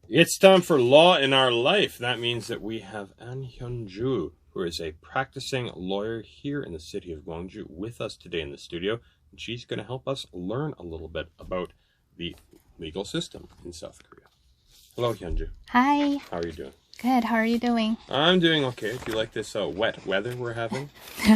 It's time for Law in Our Life. That means that we have Ahn Hyunjoo, who is a practicing lawyer here in the city of Gwangju, with us today in the studio. And she's going to help us learn a little bit about the legal system in South Korea. Hello, Hyunjoo. Hi. How are you doing? Good. How are you doing? I'm doing okay. Do you like this wet weather we're having?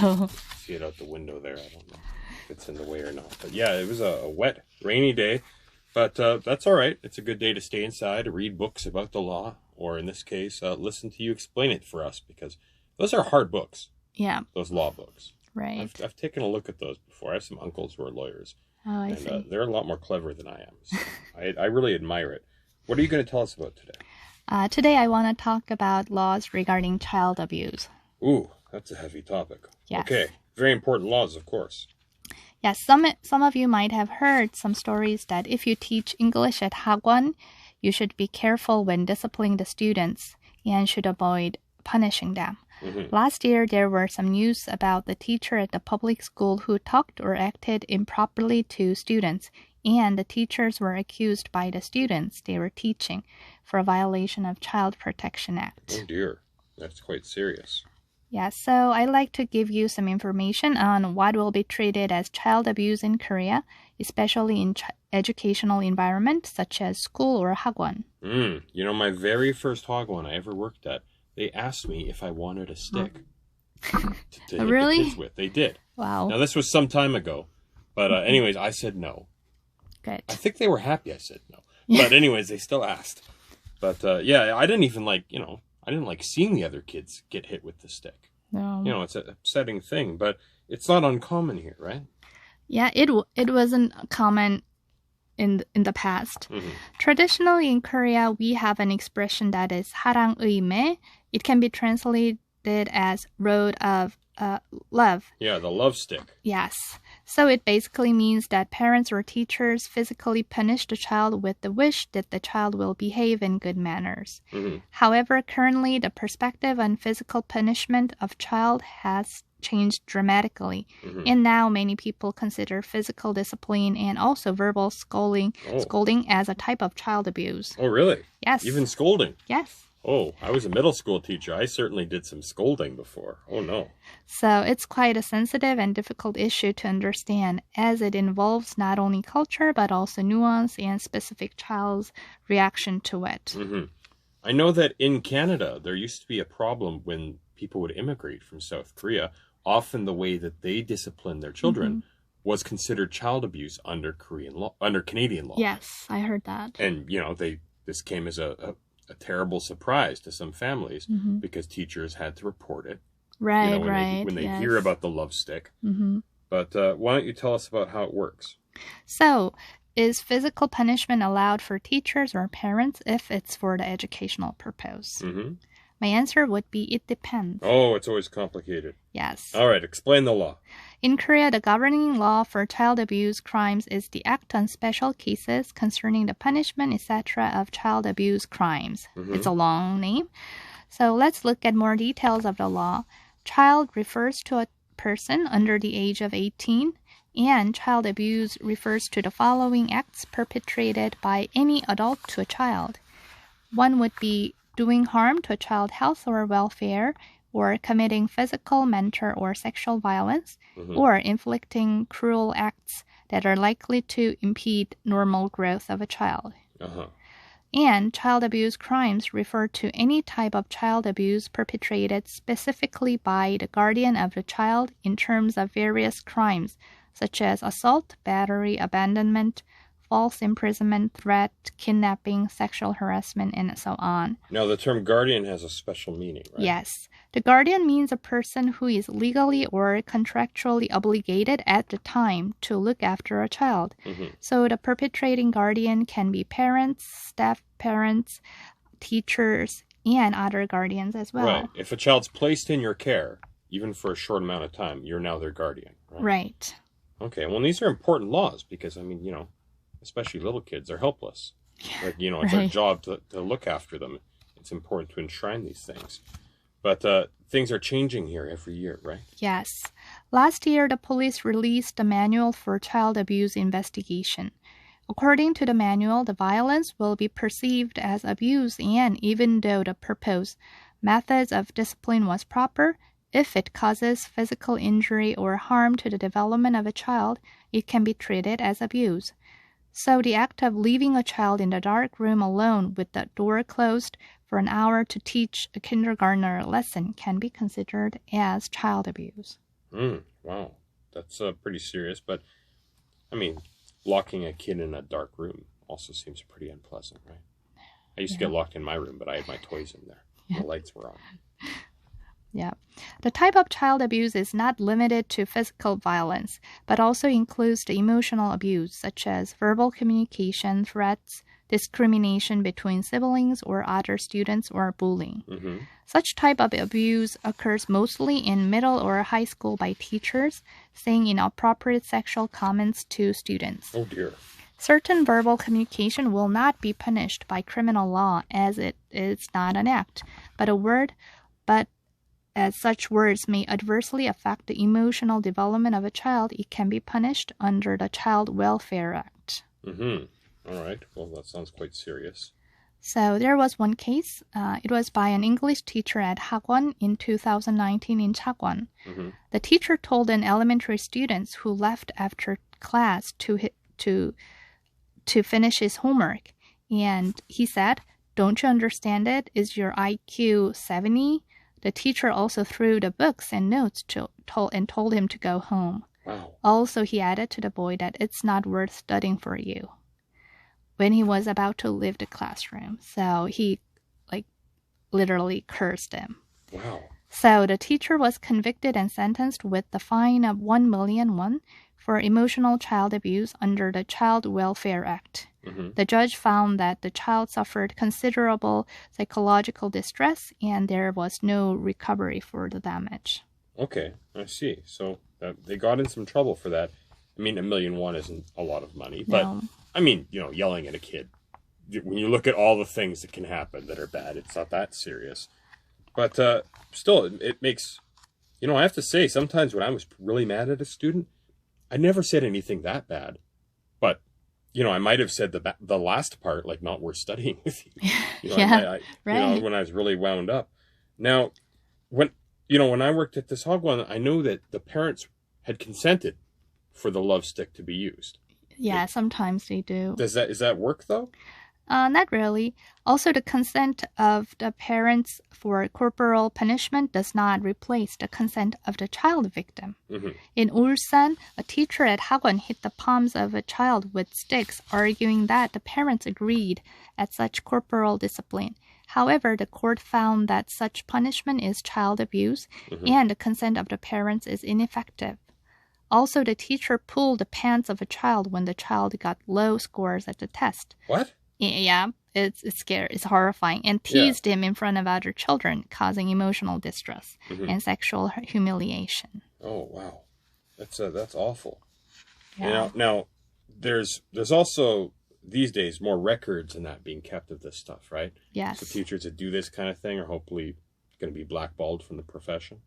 No. See it out the window there. I don't know if it's in the way or not. But yeah, it was a wet, rainy day. But that's all right. It's a good day to stay inside, read books about the law, or in this case, listen to you explain it for us, because those are hard books. Yeah. Those law books. Right. I've taken a look at those before. I have some uncles who are lawyers. Oh, I see. They're a lot more clever than I am. So I really admire it. What are you going to tell us about today? Today I want to talk about laws regarding child abuse. Ooh, that's a heavy topic. Yes. Okay. Very important laws, of course. Yes, some of you might have heard some stories that if you teach English at Hagwon, you should be careful when disciplining the students and should avoid punishing them. Mm-hmm. Last year, there were some news about the teacher at the public school who talked or acted improperly to students, and the teachers were accused by the students they were teaching for a violation of Child Protection Act. Oh dear, that's quite serious. Yeah, so I'd like to give you some information on what will be treated as child abuse in Korea, especially in educational environment such as school or hagwon. You know, my very first hagwon I ever worked at, they asked me if I wanted a stick to hit Really? the kids with. They did. Wow. Now, this was some time ago. But anyways, I said no. Good. I think they were happy I said no. But anyways, they still asked. But yeah, I didn't even I didn't like seeing the other kids get hit with the stick. No. You know, it's an upsetting thing, but it's not uncommon here, right? Yeah, it wasn't common in the past. Mm-hmm. Traditionally in Korea, we have an expression that is 사랑의매. It can be translated as road of love. Yeah, the love stick. Yes. So it basically means that parents or teachers physically punish the child with the wish that the child will behave in good manners. Mm-hmm. However, currently the perspective on physical punishment of child has changed dramatically. Mm-hmm. And now many people consider physical discipline and also verbal scolding as a type of child abuse. Oh, really? Yes. Even scolding? Yes. Oh, I was a middle school teacher. I certainly did some scolding before. Oh, no. So it's quite a sensitive and difficult issue to understand, as it involves not only culture but also nuance and specific child's reaction to it. Mm-hmm. I know that in Canada, there used to be a problem when people would immigrate from South Korea. Often the way that they disciplined their children was considered child abuse under Canadian law. Yes, I heard that. And, you know, this came as a terrible surprise to some families because teachers had to report it. Right, you know, when they yes. hear about the love stick. Mm-hmm. But why don't you tell us about how it works? So, is physical punishment allowed for teachers or parents if it's for the educational purpose? Mm-hmm. My answer would be it depends. Oh, it's always complicated. Yes. All right, explain the law. In Korea, the governing law for child abuse crimes is the Act on Special Cases Concerning the Punishment, etc. of Child Abuse Crimes. Mm-hmm. It's a long name. So let's look at more details of the law. Child refers to a person under the age of 18, and child abuse refers to the following acts perpetrated by any adult to a child. One would be doing harm to a child's health or welfare, or committing physical, mental, or sexual violence, or inflicting cruel acts that are likely to impede normal growth of a child. And child abuse crimes refer to any type of child abuse perpetrated specifically by the guardian of the child in terms of various crimes, such as assault, battery, abandonment, false imprisonment, threat, kidnapping, sexual harassment, and so on. Now, the term guardian has a special meaning, right? Yes. The guardian means a person who is legally or contractually obligated at the time to look after a child. So the perpetrating guardian can be parents, step parents, teachers, and other guardians as well. Right. If a child's placed in your care, even for a short amount of time, you're now their guardian, right? Right. Okay, well, these are important laws because, I mean, you know, especially little kids are helpless. Like, you know, it's our job to look after them. It's important to enshrine these things. But things are changing here every year, right? Yes. Last year, the police released a manual for child abuse investigation. According to the manual, the violence will be perceived as abuse, and even though the purpose, methods of discipline was proper, if it causes physical injury or harm to the development of a child, it can be treated as abuse. So the act of leaving a child in the dark room alone with the door closed for an hour to teach a kindergartner a lesson can be considered as child abuse. Wow. That's pretty serious. But, I mean, locking a kid in a dark room also seems pretty unpleasant, right? I used to get locked in my room, but I had my toys in there. The lights were on. Yeah. The type of child abuse is not limited to physical violence, but also includes the emotional abuse, such as verbal communication, threats, discrimination between siblings or other students, or bullying. Such type of abuse occurs mostly in middle or high school by teachers saying inappropriate sexual comments to students. Oh dear. Certain verbal communication will not be punished by criminal law as it is not an act, but a word, as such words may adversely affect the emotional development of a child, it can be punished under the Child Welfare Act. All right. Well, that sounds quite serious. So there was one case. It was by an English teacher at Hagwon in 2019 in Chagwon. The teacher told an elementary student who left after class to finish his homework. And he said, "Don't you understand it? Is your IQ 70? The teacher also threw the books and notes and told him to go home. Wow. Also, he added to the boy that it's not worth studying for you," when he was about to leave the classroom. So he, literally cursed him. Wow. So the teacher was convicted and sentenced with the fine of 1 million won for emotional child abuse under the Child Welfare Act. The judge found that the child suffered considerable psychological distress and there was no recovery for the damage. Okay, I see. So they got in some trouble for that. I mean, 1 million won isn't a lot of money, but No. I mean, yelling at a kid, when you look at all the things that can happen that are bad, it's not that serious. But still, it makes, I have to say, sometimes when I was really mad at a student, I never said anything that bad. But, I might have said the last part, like, not worth studying with you. Right. When I was really wound up. Now, when I worked at this Hagwon, I know that the parents had consented for the love stick to be used. Yeah, sometimes they do. Is that work, though? Not really. Also, the consent of the parents for corporal punishment does not replace the consent of the child victim. In Ulsan, a teacher at Hagwon hit the palms of a child with sticks, arguing that the parents agreed at such corporal discipline. However, the court found that such punishment is child abuse and the consent of the parents is ineffective. Also, the teacher pulled the pants of a child when the child got low scores at the test. What? Yeah, it's scary. It's horrifying. And teased him in front of other children, causing emotional distress and sexual humiliation. Oh, wow. That's awful. Yeah. Now, there's also, these days, more records and that being kept of this stuff, right? Yes. So teachers that do this kind of thing are hopefully going to be blackballed from the profession.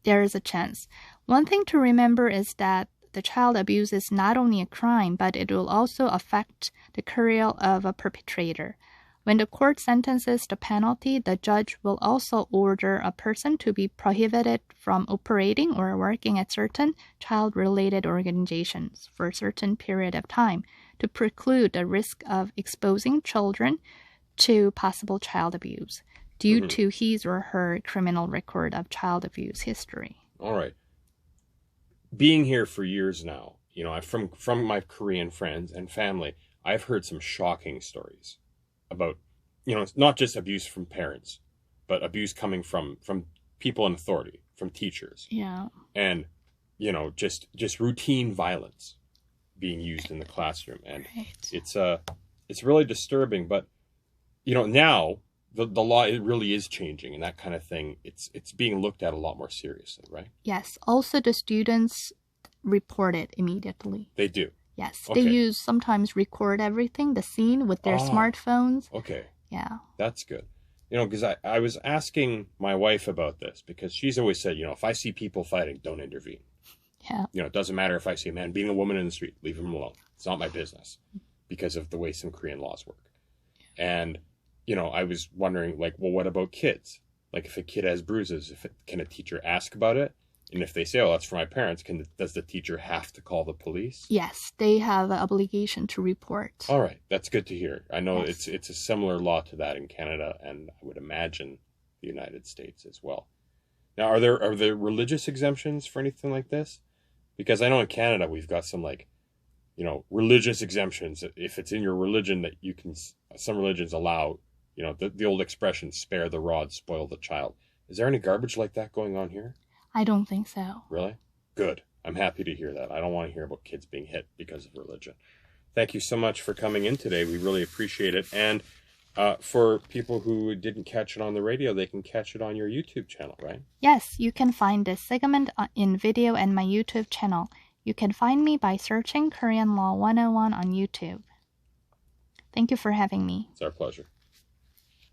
There is a chance. One thing to remember is that the child abuse is not only a crime, but it will also affect the career of a perpetrator. When the court sentences the penalty, the judge will also order a person to be prohibited from operating or working at certain child-related organizations for a certain period of time to preclude the risk of exposing children to possible child abuse due to his or her criminal record of child abuse history. All right. Being here for years now, from my Korean friends and family, I've heard some shocking stories about, not just abuse from parents, but abuse coming from people in authority, from teachers. Yeah. And, just routine violence being used in the classroom. And it's really disturbing. But, now the law, it really is changing, and that kind of thing, it's being looked at a lot more seriously, right? Yes. Also, the students report it immediately. They do? Yes. Okay. They sometimes record everything, the scene, with their smartphones. Okay. Yeah. That's good. Because I was asking my wife about this, because she's always said, if I see people fighting, don't intervene. Yeah. It doesn't matter if I see a man beating a woman in the street, leave him alone. It's not my business. because of the way some Korean laws work. And, you know, I was wondering, like, well, what about kids? Like, if a kid has bruises, can a teacher ask about it? And if they say, oh, that's for my parents, does the teacher have to call the police? Yes, they have an obligation to report. All right, that's good to hear. I know it's a similar law to that in Canada, and I would imagine the United States as well. Now, are there religious exemptions for anything like this? Because I know in Canada we've got some, like, you know, religious exemptions. If it's in your religion that you can, some religions allow, you know, the old expression, spare the rod, spoil the child. Is there any garbage like that going on here? I don't think so. Really? Good. I'm happy to hear that. I don't want to hear about kids being hit because of religion. Thank you so much for coming in today. We really appreciate it. And for people who didn't catch it on the radio, they can catch it on your YouTube channel, right? Yes, you can find this segment in video and my YouTube channel. You can find me by searching Korean Law 101 on YouTube. Thank you for having me. It's our pleasure.